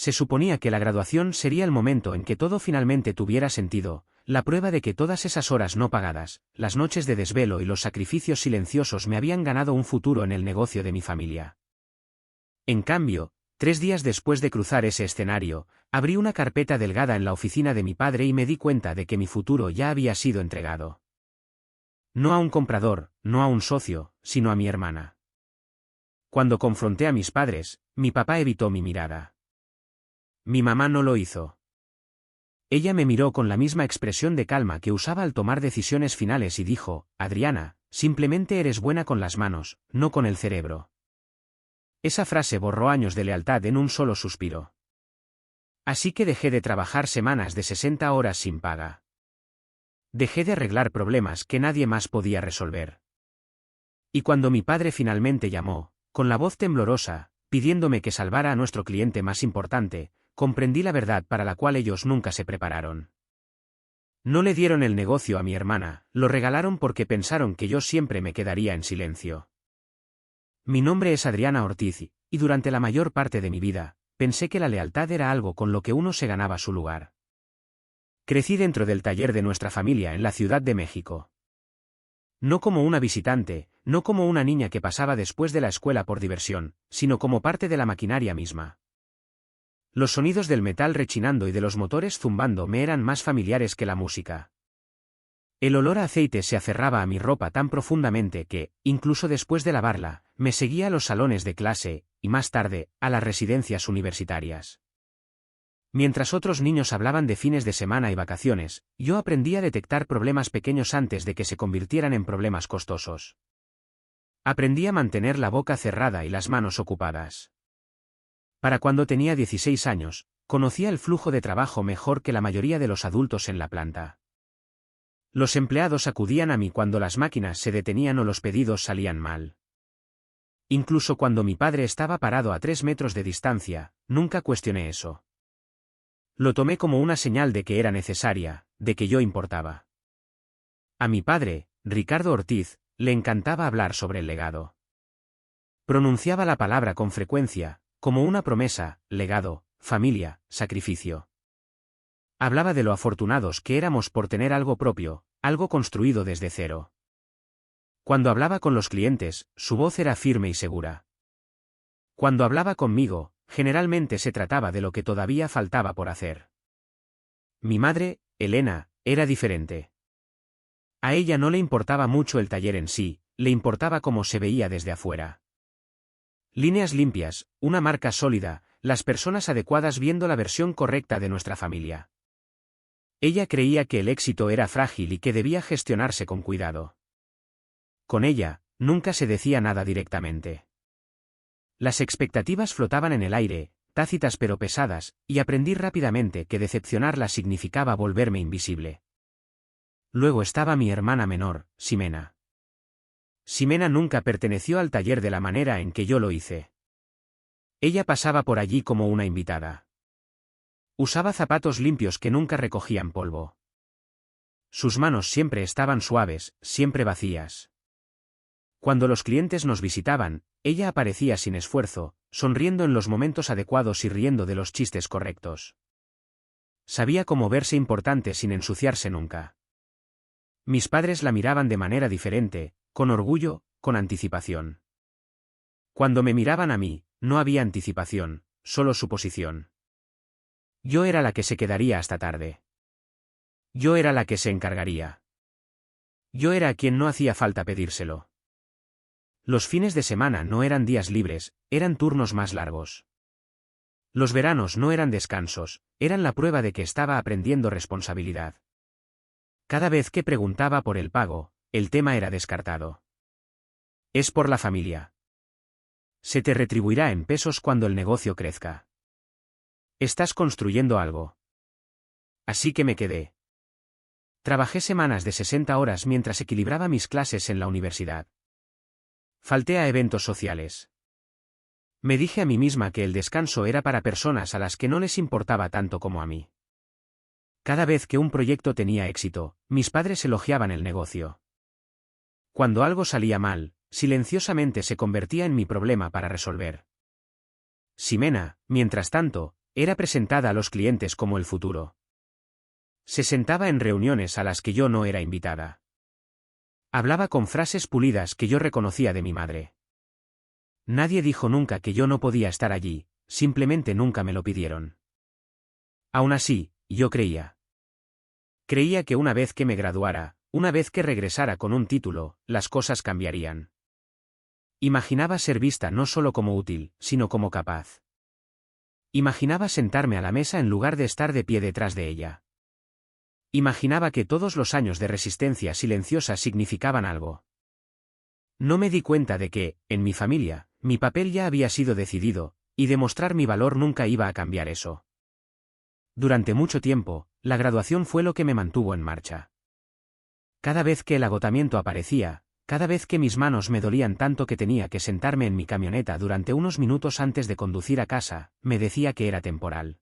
Se suponía que la graduación sería el momento en que todo finalmente tuviera sentido, la prueba de que todas esas horas no pagadas, las noches de desvelo y los sacrificios silenciosos me habían ganado un futuro en el negocio de mi familia. En cambio, 3 días después de cruzar ese escenario, abrí una carpeta delgada en la oficina de mi padre y me di cuenta de que mi futuro ya había sido entregado. No a un comprador, no a un socio, sino a mi hermana. Cuando confronté a mis padres, mi papá evitó mi mirada. Mi mamá no lo hizo. Ella me miró con la misma expresión de calma que usaba al tomar decisiones finales y dijo: Adriana, simplemente eres buena con las manos, no con el cerebro. Esa frase borró años de lealtad en un solo suspiro. Así que dejé de trabajar semanas de 60 horas sin paga. Dejé de arreglar problemas que nadie más podía resolver. Y cuando mi padre finalmente llamó, con la voz temblorosa, pidiéndome que salvara a nuestro cliente más importante, comprendí la verdad para la cual ellos nunca se prepararon. No le dieron el negocio a mi hermana, lo regalaron porque pensaron que yo siempre me quedaría en silencio. Mi nombre es Adriana Ortiz, y durante la mayor parte de mi vida, pensé que la lealtad era algo con lo que uno se ganaba su lugar. Crecí dentro del taller de nuestra familia en la Ciudad de México. No como una visitante, no como una niña que pasaba después de la escuela por diversión, sino como parte de la maquinaria misma. Los sonidos del metal rechinando y de los motores zumbando me eran más familiares que la música. El olor a aceite se aferraba a mi ropa tan profundamente que, incluso después de lavarla, me seguía a los salones de clase, y más tarde, a las residencias universitarias. Mientras otros niños hablaban de fines de semana y vacaciones, yo aprendí a detectar problemas pequeños antes de que se convirtieran en problemas costosos. Aprendí a mantener la boca cerrada y las manos ocupadas. Para cuando tenía 16 años, conocía el flujo de trabajo mejor que la mayoría de los adultos en la planta. Los empleados acudían a mí cuando las máquinas se detenían o los pedidos salían mal. Incluso cuando mi padre estaba parado a 3 metros de distancia, nunca cuestioné eso. Lo tomé como una señal de que era necesaria, de que yo importaba. A mi padre, Ricardo Ortiz, le encantaba hablar sobre el legado. Pronunciaba la palabra con frecuencia, como una promesa: legado, familia, sacrificio. Hablaba de lo afortunados que éramos por tener algo propio, algo construido desde cero. Cuando hablaba con los clientes, su voz era firme y segura. Cuando hablaba conmigo, generalmente se trataba de lo que todavía faltaba por hacer. Mi madre, Elena, era diferente. A ella no le importaba mucho el taller en sí, le importaba cómo se veía desde afuera. Líneas limpias, una marca sólida, las personas adecuadas viendo la versión correcta de nuestra familia. Ella creía que el éxito era frágil y que debía gestionarse con cuidado. Con ella, nunca se decía nada directamente. Las expectativas flotaban en el aire, tácitas pero pesadas, y aprendí rápidamente que decepcionarla significaba volverme invisible. Luego estaba mi hermana menor, Ximena. Ximena nunca perteneció al taller de la manera en que yo lo hice. Ella pasaba por allí como una invitada. Usaba zapatos limpios que nunca recogían polvo. Sus manos siempre estaban suaves, siempre vacías. Cuando los clientes nos visitaban, ella aparecía sin esfuerzo, sonriendo en los momentos adecuados y riendo de los chistes correctos. Sabía cómo verse importante sin ensuciarse nunca. Mis padres la miraban de manera diferente, con orgullo, con anticipación. Cuando me miraban a mí, no había anticipación, solo suposición. Yo era la que se quedaría hasta tarde. Yo era la que se encargaría. Yo era a quien no hacía falta pedírselo. Los fines de semana no eran días libres, eran turnos más largos. Los veranos no eran descansos, eran la prueba de que estaba aprendiendo responsabilidad. Cada vez que preguntaba por el pago, el tema era descartado. Es por la familia. Se te retribuirá en pesos cuando el negocio crezca. Estás construyendo algo. Así que me quedé. Trabajé semanas de 60 horas mientras equilibraba mis clases en la universidad. Falté a eventos sociales. Me dije a mí misma que el descanso era para personas a las que no les importaba tanto como a mí. Cada vez que un proyecto tenía éxito, mis padres elogiaban el negocio. Cuando algo salía mal, silenciosamente se convertía en mi problema para resolver. Ximena, mientras tanto, era presentada a los clientes como el futuro. Se sentaba en reuniones a las que yo no era invitada. Hablaba con frases pulidas que yo reconocía de mi madre. Nadie dijo nunca que yo no podía estar allí, simplemente nunca me lo pidieron. Aún así, yo creía. Creía que una vez que me graduara, una vez que regresara con un título, las cosas cambiarían. Imaginaba ser vista no solo como útil, sino como capaz. Imaginaba sentarme a la mesa en lugar de estar de pie detrás de ella. Imaginaba que todos los años de resistencia silenciosa significaban algo. No me di cuenta de que, en mi familia, mi papel ya había sido decidido, y demostrar mi valor nunca iba a cambiar eso. Durante mucho tiempo, la graduación fue lo que me mantuvo en marcha. Cada vez que el agotamiento aparecía, cada vez que mis manos me dolían tanto que tenía que sentarme en mi camioneta durante unos minutos antes de conducir a casa, me decía que era temporal.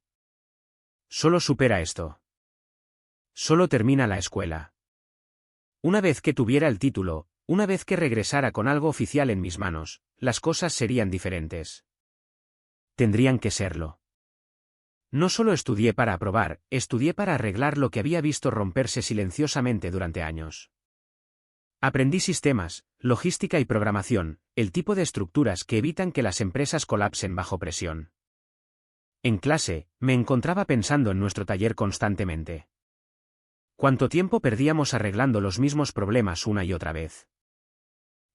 Solo supera esto. Solo termina la escuela. Una vez que tuviera el título, una vez que regresara con algo oficial en mis manos, las cosas serían diferentes. Tendrían que serlo. No solo estudié para aprobar, estudié para arreglar lo que había visto romperse silenciosamente durante años. Aprendí sistemas, logística y programación, el tipo de estructuras que evitan que las empresas colapsen bajo presión. En clase, me encontraba pensando en nuestro taller constantemente. ¿Cuánto tiempo perdíamos arreglando los mismos problemas una y otra vez?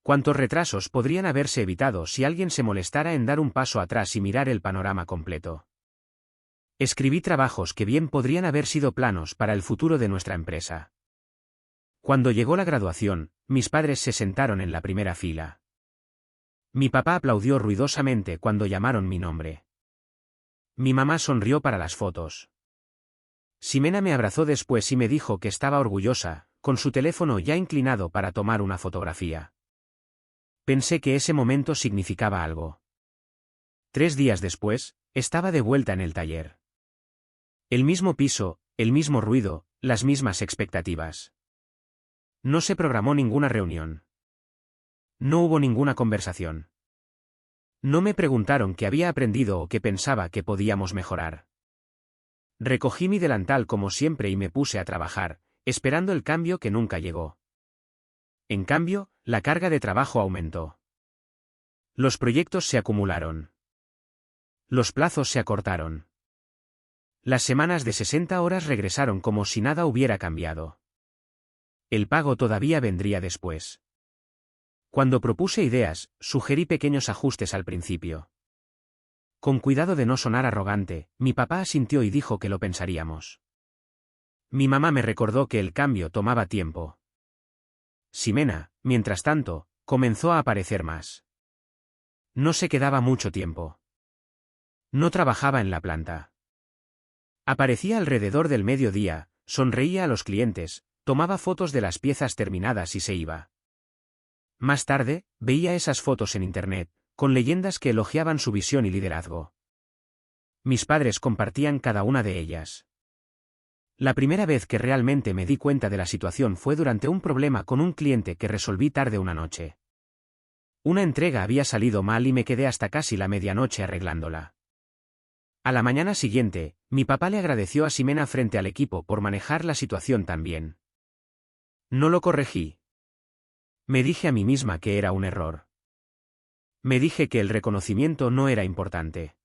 ¿Cuántos retrasos podrían haberse evitado si alguien se molestara en dar un paso atrás y mirar el panorama completo? Escribí trabajos que bien podrían haber sido planos para el futuro de nuestra empresa. Cuando llegó la graduación, mis padres se sentaron en la primera fila. Mi papá aplaudió ruidosamente cuando llamaron mi nombre. Mi mamá sonrió para las fotos. Ximena me abrazó después y me dijo que estaba orgullosa, con su teléfono ya inclinado para tomar una fotografía. Pensé que ese momento significaba algo. 3 días después, estaba de vuelta en el taller. El mismo piso, el mismo ruido, las mismas expectativas. No se programó ninguna reunión. No hubo ninguna conversación. No me preguntaron qué había aprendido o qué pensaba que podíamos mejorar. Recogí mi delantal como siempre y me puse a trabajar, esperando el cambio que nunca llegó. En cambio, la carga de trabajo aumentó. Los proyectos se acumularon. Los plazos se acortaron. Las semanas de 60 horas regresaron como si nada hubiera cambiado. El pago todavía vendría después. Cuando propuse ideas, sugerí pequeños ajustes al principio. Con cuidado de no sonar arrogante, mi papá asintió y dijo que lo pensaríamos. Mi mamá me recordó que el cambio tomaba tiempo. Ximena, mientras tanto, comenzó a aparecer más. No se quedaba mucho tiempo. No trabajaba en la planta. Aparecía alrededor del mediodía, sonreía a los clientes, tomaba fotos de las piezas terminadas y se iba. Más tarde, veía esas fotos en internet, con leyendas que elogiaban su visión y liderazgo. Mis padres compartían cada una de ellas. La primera vez que realmente me di cuenta de la situación fue durante un problema con un cliente que resolví tarde una noche. Una entrega había salido mal y me quedé hasta casi la medianoche arreglándola. A la mañana siguiente, mi papá le agradeció a Ximena frente al equipo por manejar la situación tan bien. No lo corregí. Me dije a mí misma que era un error. Me dije que el reconocimiento no era importante.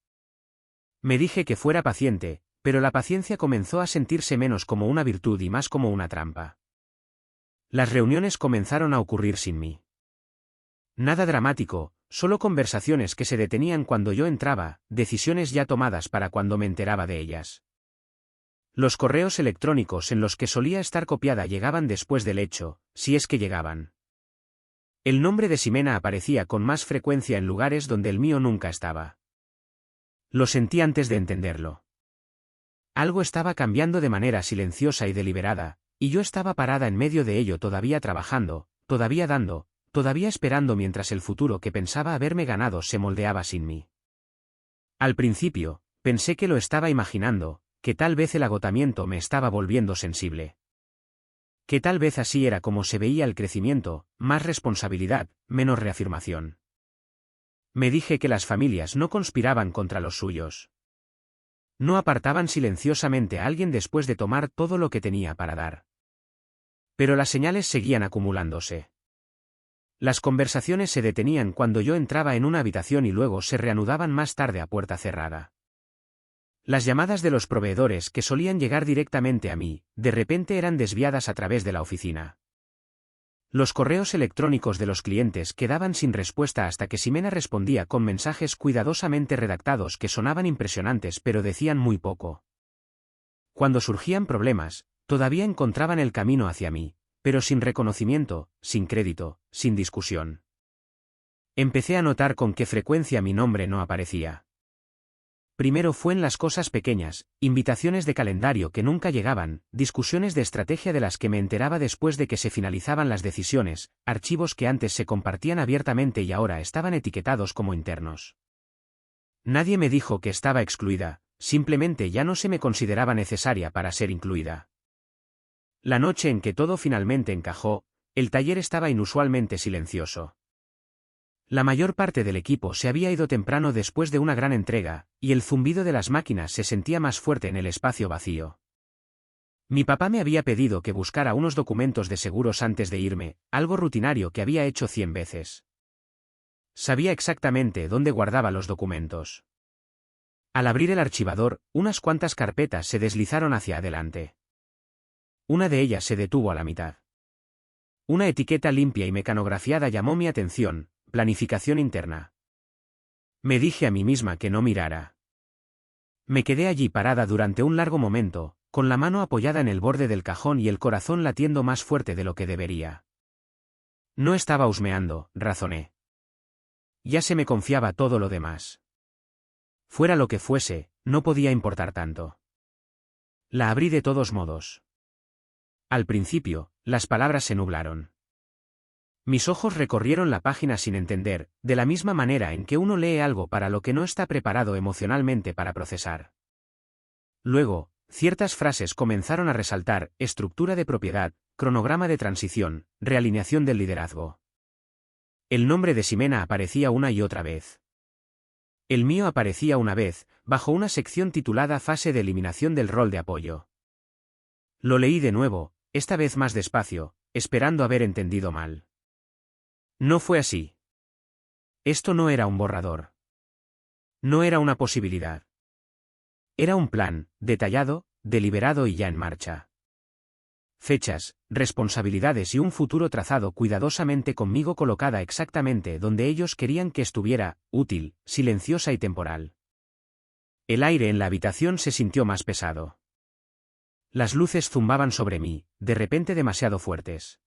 Me dije que fuera paciente, pero la paciencia comenzó a sentirse menos como una virtud y más como una trampa. Las reuniones comenzaron a ocurrir sin mí. Nada dramático, solo conversaciones que se detenían cuando yo entraba, decisiones ya tomadas para cuando me enteraba de ellas. Los correos electrónicos en los que solía estar copiada llegaban después del hecho, si es que llegaban. El nombre de Ximena aparecía con más frecuencia en lugares donde el mío nunca estaba. Lo sentí antes de entenderlo. Algo estaba cambiando de manera silenciosa y deliberada, y yo estaba parada en medio de ello todavía trabajando, todavía dando, todavía esperando mientras el futuro que pensaba haberme ganado se moldeaba sin mí. Al principio, pensé que lo estaba imaginando, que tal vez el agotamiento me estaba volviendo sensible. Que tal vez así era como se veía el crecimiento, más responsabilidad, menos reafirmación. Me dije que las familias no conspiraban contra los suyos. No apartaban silenciosamente a alguien después de tomar todo lo que tenía para dar. Pero las señales seguían acumulándose. Las conversaciones se detenían cuando yo entraba en una habitación y luego se reanudaban más tarde a puerta cerrada. Las llamadas de los proveedores que solían llegar directamente a mí, de repente eran desviadas a través de la oficina. Los correos electrónicos de los clientes quedaban sin respuesta hasta que Ximena respondía con mensajes cuidadosamente redactados que sonaban impresionantes pero decían muy poco. Cuando surgían problemas, todavía encontraban el camino hacia mí, pero sin reconocimiento, sin crédito, sin discusión. Empecé a notar con qué frecuencia mi nombre no aparecía. Primero fue en las cosas pequeñas, invitaciones de calendario que nunca llegaban, discusiones de estrategia de las que me enteraba después de que se finalizaban las decisiones, archivos que antes se compartían abiertamente y ahora estaban etiquetados como internos. Nadie me dijo que estaba excluida, simplemente ya no se me consideraba necesaria para ser incluida. La noche en que todo finalmente encajó, el taller estaba inusualmente silencioso. La mayor parte del equipo se había ido temprano después de una gran entrega, y el zumbido de las máquinas se sentía más fuerte en el espacio vacío. Mi papá me había pedido que buscara unos documentos de seguros antes de irme, algo rutinario que había hecho 100 veces. Sabía exactamente dónde guardaba los documentos. Al abrir el archivador, unas cuantas carpetas se deslizaron hacia adelante. Una de ellas se detuvo a la mitad. Una etiqueta limpia y mecanografiada llamó mi atención: planificación interna. Me dije a mí misma que no mirara. Me quedé allí parada durante un largo momento, con la mano apoyada en el borde del cajón y el corazón latiendo más fuerte de lo que debería. No estaba husmeando, razoné. Ya se me confiaba todo lo demás. Fuera lo que fuese, no podía importar tanto. La abrí de todos modos. Al principio, las palabras se nublaron. Mis ojos recorrieron la página sin entender, de la misma manera en que uno lee algo para lo que no está preparado emocionalmente para procesar. Luego, ciertas frases comenzaron a resaltar: estructura de propiedad, cronograma de transición, realineación del liderazgo. El nombre de Ximena aparecía una y otra vez. El mío aparecía una vez, bajo una sección titulada Fase de eliminación del rol de apoyo. Lo leí de nuevo, esta vez más despacio, esperando haber entendido mal. No fue así. Esto no era un borrador. No era una posibilidad. Era un plan, detallado, deliberado y ya en marcha. Fechas, responsabilidades y un futuro trazado cuidadosamente conmigo, colocada exactamente donde ellos querían que estuviera: útil, silenciosa y temporal. El aire en la habitación se sintió más pesado. Las luces zumbaban sobre mí, de repente demasiado fuertes.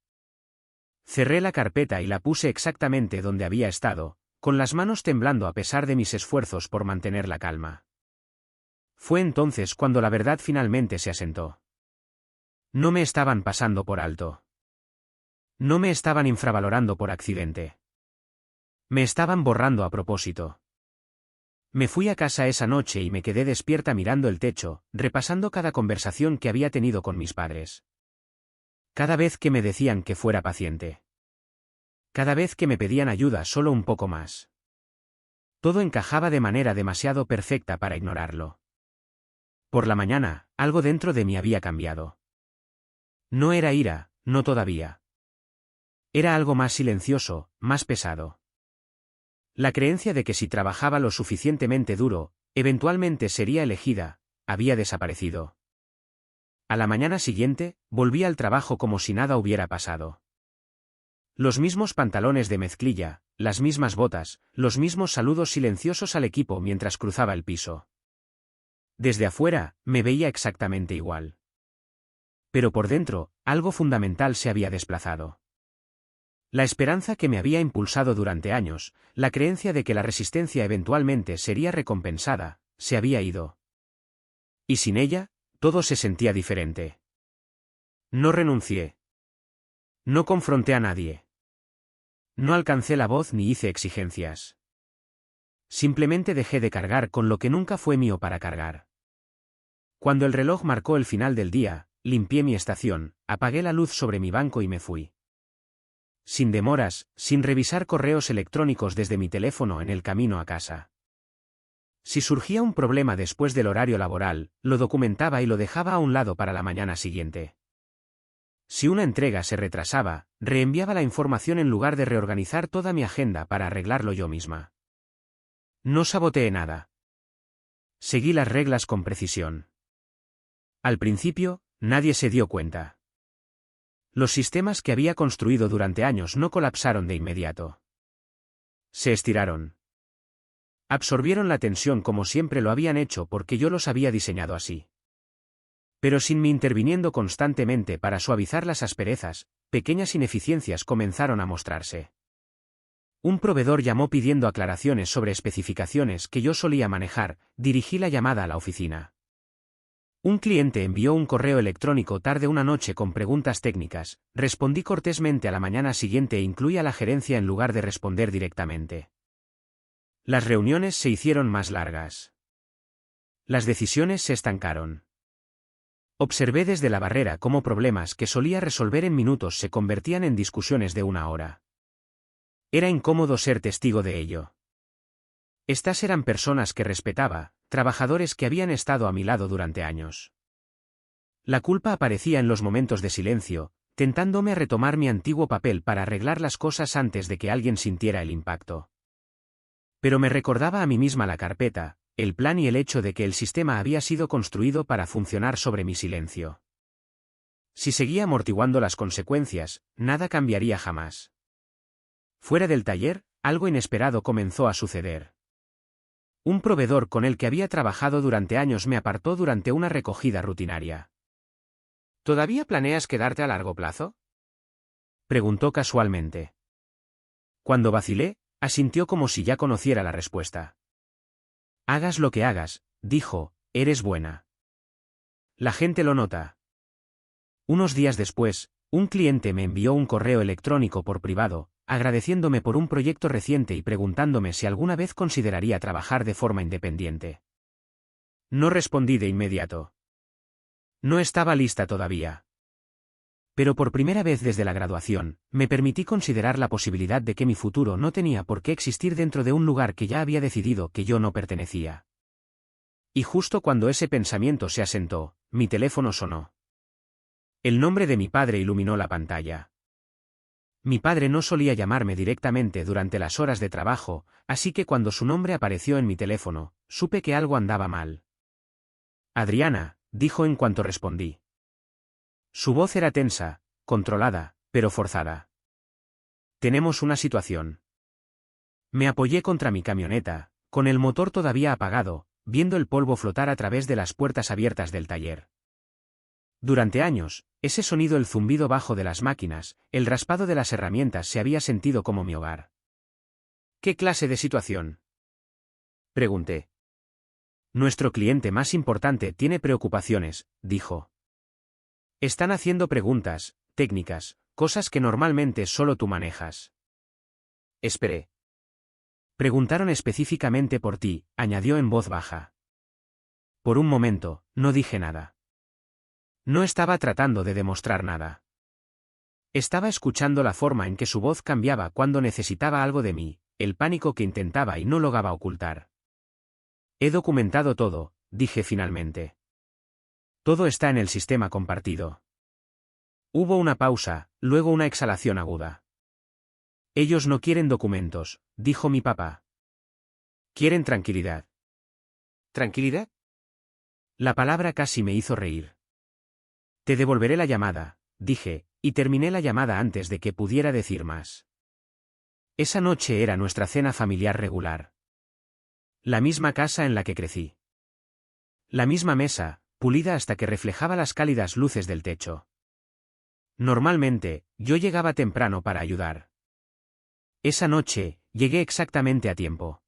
Cerré la carpeta y la puse exactamente donde había estado, con las manos temblando a pesar de mis esfuerzos por mantener la calma. Fue entonces cuando la verdad finalmente se asentó. No me estaban pasando por alto. No me estaban infravalorando por accidente. Me estaban borrando a propósito. Me fui a casa esa noche y me quedé despierta mirando el techo, repasando cada conversación que había tenido con mis padres. Cada vez que me decían que fuera paciente. Cada vez que me pedían ayuda solo un poco más. Todo encajaba de manera demasiado perfecta para ignorarlo. Por la mañana, algo dentro de mí había cambiado. No era ira, no todavía. Era algo más silencioso, más pesado. La creencia de que si trabajaba lo suficientemente duro, eventualmente sería elegida, había desaparecido. A la mañana siguiente, volví al trabajo como si nada hubiera pasado. Los mismos pantalones de mezclilla, las mismas botas, los mismos saludos silenciosos al equipo mientras cruzaba el piso. Desde afuera, me veía exactamente igual. Pero por dentro, algo fundamental se había desplazado. La esperanza que me había impulsado durante años, la creencia de que la resistencia eventualmente sería recompensada, se había ido. Y sin ella, todo se sentía diferente. No renuncié. No confronté a nadie. No alcancé la voz ni hice exigencias. Simplemente dejé de cargar con lo que nunca fue mío para cargar. Cuando el reloj marcó el final del día, limpié mi estación, apagué la luz sobre mi banco y me fui. Sin demoras, sin revisar correos electrónicos desde mi teléfono en el camino a casa. Si surgía un problema después del horario laboral, lo documentaba y lo dejaba a un lado para la mañana siguiente. Si una entrega se retrasaba, reenviaba la información en lugar de reorganizar toda mi agenda para arreglarlo yo misma. No saboteé nada. Seguí las reglas con precisión. Al principio, nadie se dio cuenta. Los sistemas que había construido durante años no colapsaron de inmediato. Se estiraron. Absorbieron la tensión como siempre lo habían hecho porque yo los había diseñado así. Pero sin mí interviniendo constantemente para suavizar las asperezas, pequeñas ineficiencias comenzaron a mostrarse. Un proveedor llamó pidiendo aclaraciones sobre especificaciones que yo solía manejar, dirigí la llamada a la oficina. Un cliente envió un correo electrónico tarde una noche con preguntas técnicas, respondí cortésmente a la mañana siguiente e incluí a la gerencia en lugar de responder directamente. Las reuniones se hicieron más largas. Las decisiones se estancaron. Observé desde la barrera cómo problemas que solía resolver en minutos se convertían en discusiones de una hora. Era incómodo ser testigo de ello. Estas eran personas que respetaba, trabajadores que habían estado a mi lado durante años. La culpa aparecía en los momentos de silencio, tentándome a retomar mi antiguo papel para arreglar las cosas antes de que alguien sintiera el impacto. Pero me recordaba a mí misma la carpeta, el plan y el hecho de que el sistema había sido construido para funcionar sobre mi silencio. Si seguía amortiguando las consecuencias, nada cambiaría jamás. Fuera del taller, algo inesperado comenzó a suceder. Un proveedor con el que había trabajado durante años me apartó durante una recogida rutinaria. ¿Todavía planeas quedarte a largo plazo?, preguntó casualmente. Cuando vacilé, asintió como si ya conociera la respuesta. Hagas lo que hagas, dijo, eres buena. La gente lo nota. Unos días después, un cliente me envió un correo electrónico por privado, agradeciéndome por un proyecto reciente y preguntándome si alguna vez consideraría trabajar de forma independiente. No respondí de inmediato. No estaba lista todavía. Pero por primera vez desde la graduación, me permití considerar la posibilidad de que mi futuro no tenía por qué existir dentro de un lugar que ya había decidido que yo no pertenecía. Y justo cuando ese pensamiento se asentó, mi teléfono sonó. El nombre de mi padre iluminó la pantalla. Mi padre no solía llamarme directamente durante las horas de trabajo, así que cuando su nombre apareció en mi teléfono, supe que algo andaba mal. Adriana, dijo en cuanto respondí. Su voz era tensa, controlada, pero forzada. Tenemos una situación. Me apoyé contra mi camioneta, con el motor todavía apagado, viendo el polvo flotar a través de las puertas abiertas del taller. Durante años, ese sonido, el zumbido bajo de las máquinas, el raspado de las herramientas se había sentido como mi hogar. ¿Qué clase de situación?, pregunté. Nuestro cliente más importante tiene preocupaciones, dijo. Están haciendo preguntas, técnicas, cosas que normalmente solo tú manejas. Esperé. Preguntaron específicamente por ti, añadió en voz baja. Por un momento, no dije nada. No estaba tratando de demostrar nada. Estaba escuchando la forma en que su voz cambiaba cuando necesitaba algo de mí, el pánico que intentaba y no lograba ocultar. He documentado todo, dije finalmente. Todo está en el sistema compartido. Hubo una pausa, luego una exhalación aguda. Ellos no quieren documentos, dijo mi papá. Quieren tranquilidad. ¿Tranquilidad? La palabra casi me hizo reír. Te devolveré la llamada, dije, y terminé la llamada antes de que pudiera decir más. Esa noche era nuestra cena familiar regular. La misma casa en la que crecí. La misma mesa, pulida hasta que reflejaba las cálidas luces del techo. Normalmente, yo llegaba temprano para ayudar. Esa noche, llegué exactamente a tiempo.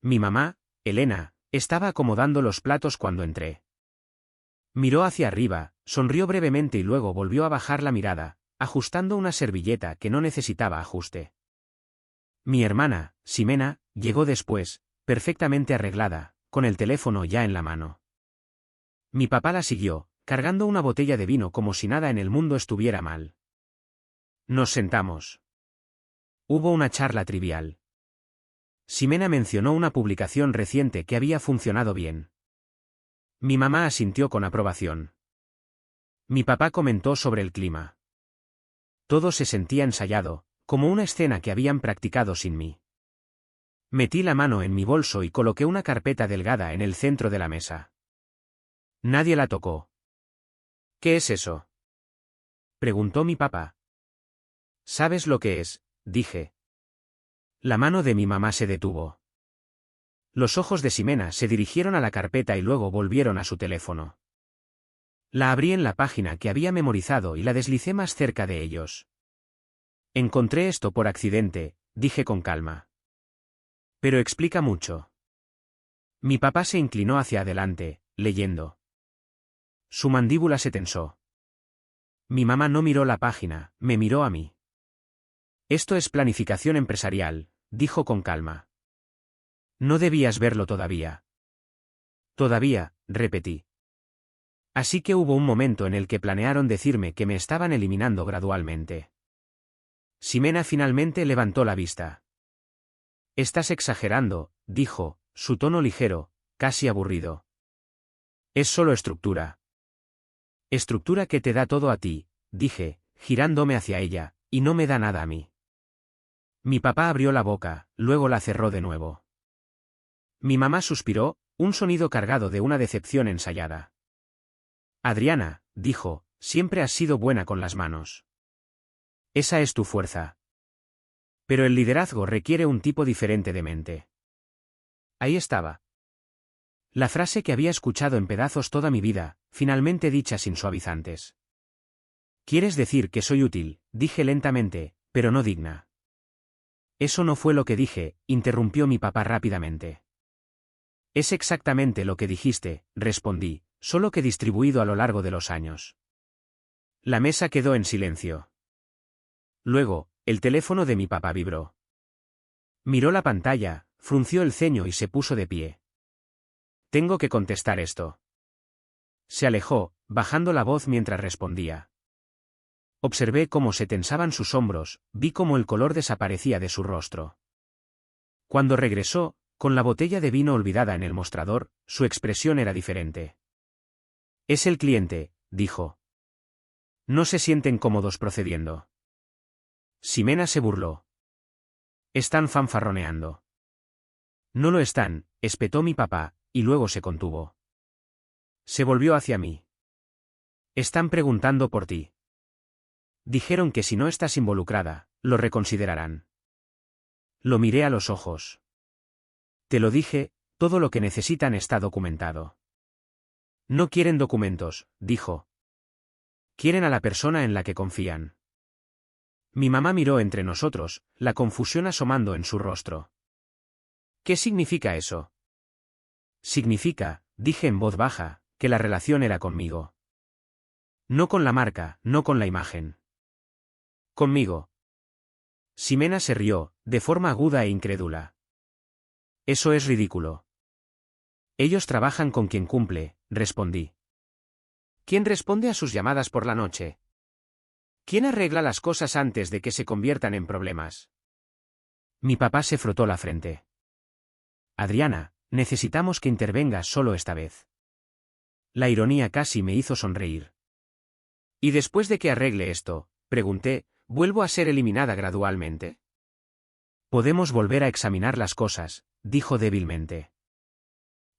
Mi mamá, Elena, estaba acomodando los platos cuando entré. Miró hacia arriba, sonrió brevemente y luego volvió a bajar la mirada, ajustando una servilleta que no necesitaba ajuste. Mi hermana, Ximena, llegó después, perfectamente arreglada, con el teléfono ya en la mano. Mi papá la siguió, cargando una botella de vino como si nada en el mundo estuviera mal. Nos sentamos. Hubo una charla trivial. Ximena mencionó una publicación reciente que había funcionado bien. Mi mamá asintió con aprobación. Mi papá comentó sobre el clima. Todo se sentía ensayado, como una escena que habían practicado sin mí. Metí la mano en mi bolso y coloqué una carpeta delgada en el centro de la mesa. Nadie la tocó. ¿Qué es eso?, preguntó mi papá. ¿Sabes lo que es?, dije. La mano de mi mamá se detuvo. Los ojos de Ximena se dirigieron a la carpeta y luego volvieron a su teléfono. La abrí en la página que había memorizado y la deslicé más cerca de ellos. Encontré esto por accidente, dije con calma. Pero explica mucho. Mi papá se inclinó hacia adelante, leyendo. Su mandíbula se tensó. Mi mamá no miró la página, me miró a mí. Esto es planificación empresarial, dijo con calma. No debías verlo todavía. Todavía, repetí. Así que hubo un momento en el que planearon decirme que me estaban eliminando gradualmente. Ximena finalmente levantó la vista. Estás exagerando, dijo, su tono ligero, casi aburrido. Es solo estructura. Estructura que te da todo a ti, dije, girándome hacia ella, y no me da nada a mí. Mi papá abrió la boca, luego la cerró de nuevo. Mi mamá suspiró, un sonido cargado de una decepción ensayada. Adriana, dijo, siempre has sido buena con las manos. Esa es tu fuerza. Pero el liderazgo requiere un tipo diferente de mente. Ahí estaba. La frase que había escuchado en pedazos toda mi vida, finalmente dicha sin suavizantes. ¿Quieres decir que soy útil?, dije lentamente, pero no digna. Eso no fue lo que dije, interrumpió mi papá rápidamente. Es exactamente lo que dijiste, respondí, solo que distribuido a lo largo de los años. La mesa quedó en silencio. Luego, el teléfono de mi papá vibró. Miró la pantalla, frunció el ceño y se puso de pie. Tengo que contestar esto. Se alejó, bajando la voz mientras respondía. Observé cómo se tensaban sus hombros, vi cómo el color desaparecía de su rostro. Cuando regresó, con la botella de vino olvidada en el mostrador, su expresión era diferente. Es el cliente, dijo. No se sienten cómodos procediendo. Ximena se burló. Están fanfarroneando. No lo están, espetó mi papá, y luego se contuvo. Se volvió hacia mí. Están preguntando por ti. Dijeron que si no estás involucrada, lo reconsiderarán. Lo miré a los ojos. Te lo dije, todo lo que necesitan está documentado. No quieren documentos, dijo. Quieren a la persona en la que confían. Mi mamá miró entre nosotros, la confusión asomando en su rostro. ¿Qué significa eso? Significa, dije en voz baja, que la relación era conmigo. No con la marca, no con la imagen. Conmigo. Ximena se rió, de forma aguda e incrédula. Eso es ridículo. Ellos trabajan con quien cumple, respondí. ¿Quién responde a sus llamadas por la noche? ¿Quién arregla las cosas antes de que se conviertan en problemas? Mi papá se frotó la frente. Adriana, necesitamos que intervengas solo esta vez. La ironía casi me hizo sonreír. ¿Y después de que arregle esto, pregunté, vuelvo a ser eliminada gradualmente? Podemos volver a examinar las cosas, dijo débilmente.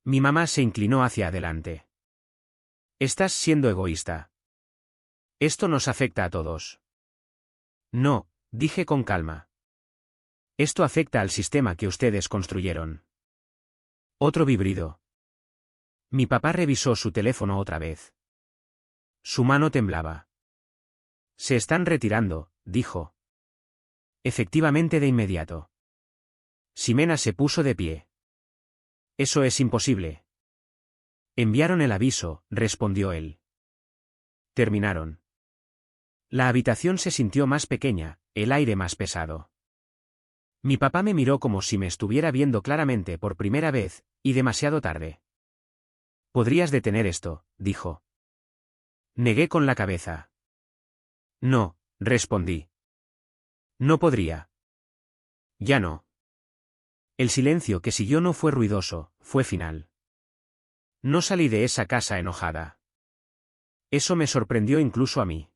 Mi mamá se inclinó hacia adelante. Estás siendo egoísta. Esto nos afecta a todos. No, dije con calma. Esto afecta al sistema que ustedes construyeron. Otro vibrido. Mi papá revisó su teléfono otra vez. Su mano temblaba. Se están retirando, dijo. Efectivamente de inmediato. Ximena se puso de pie. Eso es imposible. Enviaron el aviso, respondió él. Terminaron. La habitación se sintió más pequeña, el aire más pesado. Mi papá me miró como si me estuviera viendo claramente por primera vez, y demasiado tarde. Podrías detener esto, dijo. Negué con la cabeza. No, respondí. No podría. Ya no. El silencio que siguió no fue ruidoso, fue final. No salí de esa casa enojada. Eso me sorprendió incluso a mí.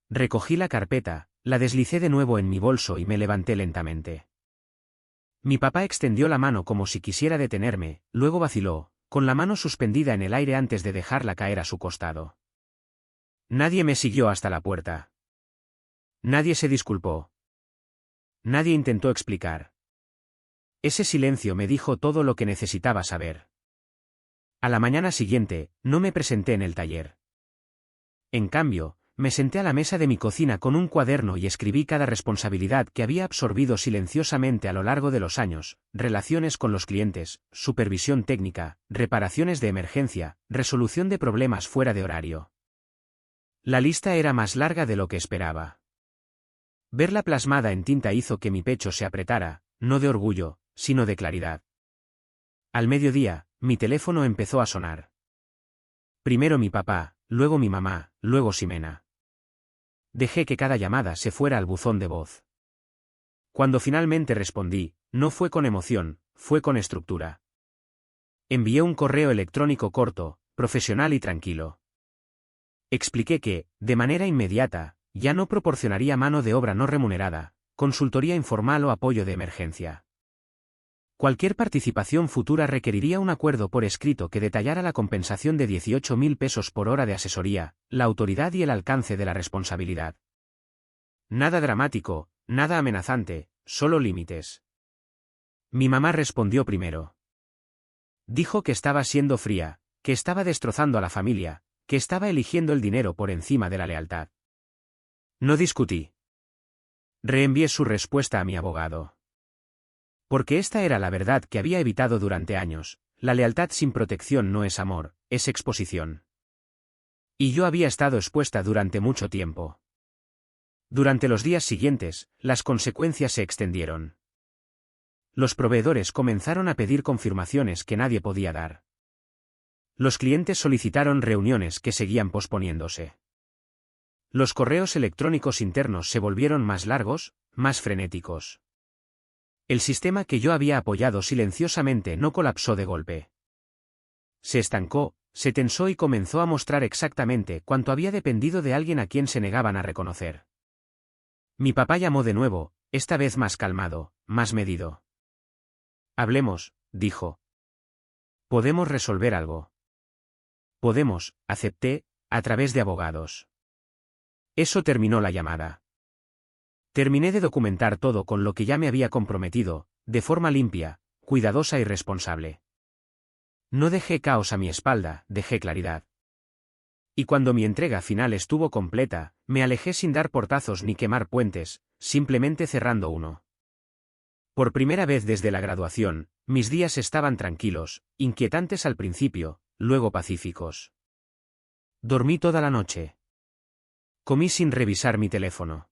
Recogí la carpeta, la deslicé de nuevo en mi bolso y me levanté lentamente. Mi papá extendió la mano como si quisiera detenerme, luego vaciló, con la mano suspendida en el aire antes de dejarla caer a su costado. Nadie me siguió hasta la puerta. Nadie se disculpó. Nadie intentó explicar. Ese silencio me dijo todo lo que necesitaba saber. A la mañana siguiente, no me presenté en el taller. En cambio, me senté a la mesa de mi cocina con un cuaderno y escribí cada responsabilidad que había absorbido silenciosamente a lo largo de los años: relaciones con los clientes, supervisión técnica, reparaciones de emergencia, resolución de problemas fuera de horario. La lista era más larga de lo que esperaba. Verla plasmada en tinta hizo que mi pecho se apretara, no de orgullo, sino de claridad. Al mediodía, mi teléfono empezó a sonar. Primero mi papá, luego mi mamá, luego Ximena. Dejé que cada llamada se fuera al buzón de voz. Cuando finalmente respondí, no fue con emoción, fue con estructura. Envié un correo electrónico corto, profesional y tranquilo. Expliqué que, de manera inmediata, ya no proporcionaría mano de obra no remunerada, consultoría informal o apoyo de emergencia. Cualquier participación futura requeriría un acuerdo por escrito que detallara la compensación de 18.000 pesos por hora de asesoría, la autoridad y el alcance de la responsabilidad. Nada dramático, nada amenazante, solo límites. Mi mamá respondió primero. Dijo que estaba siendo fría, que estaba destrozando a la familia, que estaba eligiendo el dinero por encima de la lealtad. No discutí. Reenvié su respuesta a mi abogado. Porque esta era la verdad que había evitado durante años: la lealtad sin protección no es amor, es exposición. Y yo había estado expuesta durante mucho tiempo. Durante los días siguientes, las consecuencias se extendieron. Los proveedores comenzaron a pedir confirmaciones que nadie podía dar. Los clientes solicitaron reuniones que seguían posponiéndose. Los correos electrónicos internos se volvieron más largos, más frenéticos. El sistema que yo había apoyado silenciosamente no colapsó de golpe. Se estancó, se tensó y comenzó a mostrar exactamente cuánto había dependido de alguien a quien se negaban a reconocer. Mi papá llamó de nuevo, esta vez más calmado, más medido. Hablemos, dijo. Podemos resolver algo. Podemos, acepté, a través de abogados. Eso terminó la llamada. Terminé de documentar todo con lo que ya me había comprometido, de forma limpia, cuidadosa y responsable. No dejé caos a mi espalda, dejé claridad. Y cuando mi entrega final estuvo completa, me alejé sin dar portazos ni quemar puentes, simplemente cerrando uno. Por primera vez desde la graduación, mis días estaban tranquilos, inquietantes al principio, luego pacíficos. Dormí toda la noche. Comí sin revisar mi teléfono.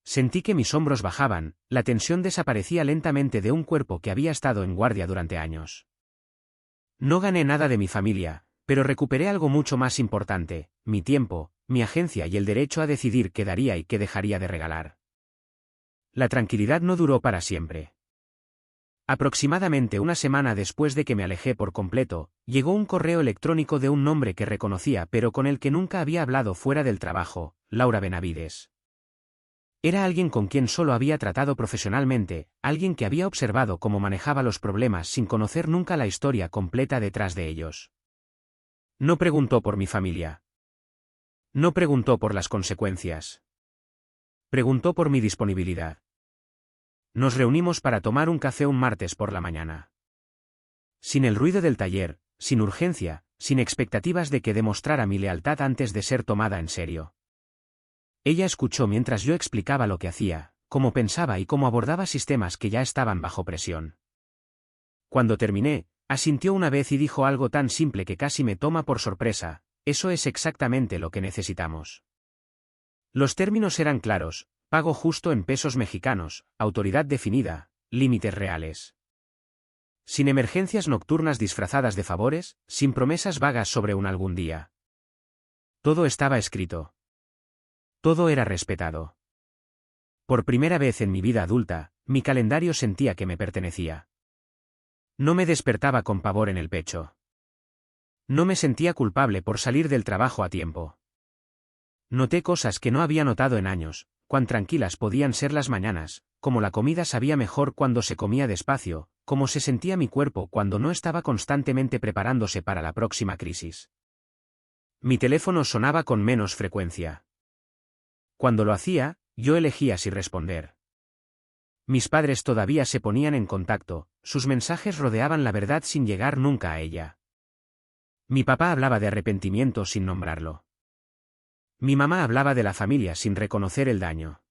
Sentí que mis hombros bajaban, la tensión desaparecía lentamente de un cuerpo que había estado en guardia durante años. No gané nada de mi familia, pero recuperé algo mucho más importante: mi tiempo, mi agencia y el derecho a decidir qué daría y qué dejaría de regalar. La tranquilidad no duró para siempre. Aproximadamente una semana después de que me alejé por completo, llegó un correo electrónico de un nombre que reconocía pero con el que nunca había hablado fuera del trabajo: Laura Benavides. Era alguien con quien solo había tratado profesionalmente, alguien que había observado cómo manejaba los problemas sin conocer nunca la historia completa detrás de ellos. No preguntó por mi familia. No preguntó por las consecuencias. Preguntó por mi disponibilidad. Nos reunimos para tomar un café un martes por la mañana. Sin el ruido del taller, sin urgencia, sin expectativas de que demostrara mi lealtad antes de ser tomada en serio. Ella escuchó mientras yo explicaba lo que hacía, cómo pensaba y cómo abordaba sistemas que ya estaban bajo presión. Cuando terminé, asintió una vez y dijo algo tan simple que casi me toma por sorpresa: eso es exactamente lo que necesitamos. Los términos eran claros: pago justo en pesos mexicanos, autoridad definida, límites reales. Sin emergencias nocturnas disfrazadas de favores, sin promesas vagas sobre un algún día. Todo estaba escrito. Todo era respetado. Por primera vez en mi vida adulta, mi calendario sentía que me pertenecía. No me despertaba con pavor en el pecho. No me sentía culpable por salir del trabajo a tiempo. Noté cosas que no había notado en años, cuán tranquilas podían ser las mañanas, como la comida sabía mejor cuando se comía despacio, cómo se sentía mi cuerpo cuando no estaba constantemente preparándose para la próxima crisis. Mi teléfono sonaba con menos frecuencia. Cuando lo hacía, yo elegía si responder. Mis padres todavía se ponían en contacto, sus mensajes rodeaban la verdad sin llegar nunca a ella. Mi papá hablaba de arrepentimiento sin nombrarlo. Mi mamá hablaba de la familia sin reconocer el daño.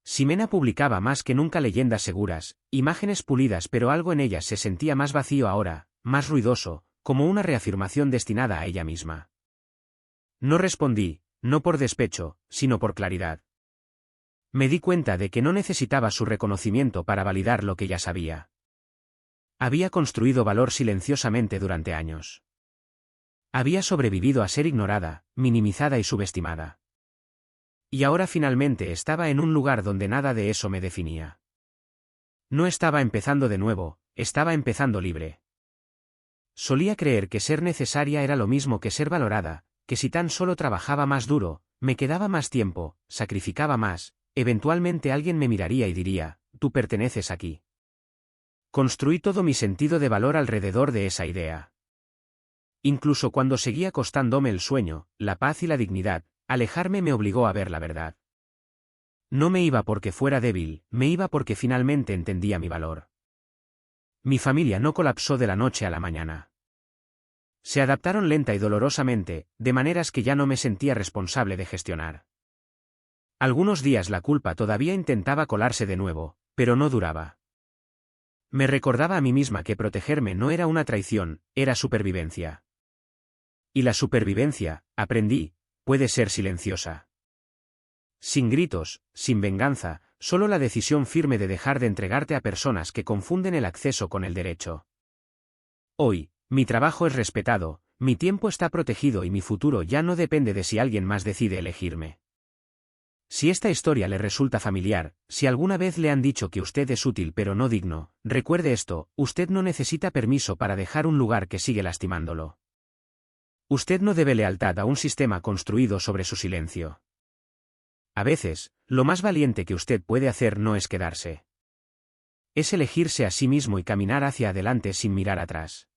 Ximena publicaba más que nunca leyendas seguras, imágenes pulidas, pero algo en ellas se sentía más vacío ahora, más ruidoso, como una reafirmación destinada a ella misma. No respondí, no por despecho, sino por claridad. Me di cuenta de que no necesitaba su reconocimiento para validar lo que ya sabía. Había construido valor silenciosamente durante años. Había sobrevivido a ser ignorada, minimizada y subestimada. Y ahora finalmente estaba en un lugar donde nada de eso me definía. No estaba empezando de nuevo, estaba empezando libre. Solía creer que ser necesaria era lo mismo que ser valorada, que si tan solo trabajaba más duro, me quedaba más tiempo, sacrificaba más, eventualmente alguien me miraría y diría, tú perteneces aquí. Construí todo mi sentido de valor alrededor de esa idea. Incluso cuando seguía costándome el sueño, la paz y la dignidad, alejarme me obligó a ver la verdad. No me iba porque fuera débil, me iba porque finalmente entendía mi valor. Mi familia no colapsó de la noche a la mañana. Se adaptaron lenta y dolorosamente, de maneras que ya no me sentía responsable de gestionar. Algunos días la culpa todavía intentaba colarse de nuevo, pero no duraba. Me recordaba a mí misma que protegerme no era una traición, era supervivencia. Y la supervivencia, aprendí, puede ser silenciosa. Sin gritos, sin venganza, solo la decisión firme de dejar de entregarte a personas que confunden el acceso con el derecho. Hoy, mi trabajo es respetado, mi tiempo está protegido y mi futuro ya no depende de si alguien más decide elegirme. Si esta historia le resulta familiar, si alguna vez le han dicho que usted es útil pero no digno, recuerde esto, usted no necesita permiso para dejar un lugar que sigue lastimándolo. Usted no debe lealtad a un sistema construido sobre su silencio. A veces, lo más valiente que usted puede hacer no es quedarse. Es elegirse a sí mismo y caminar hacia adelante sin mirar atrás.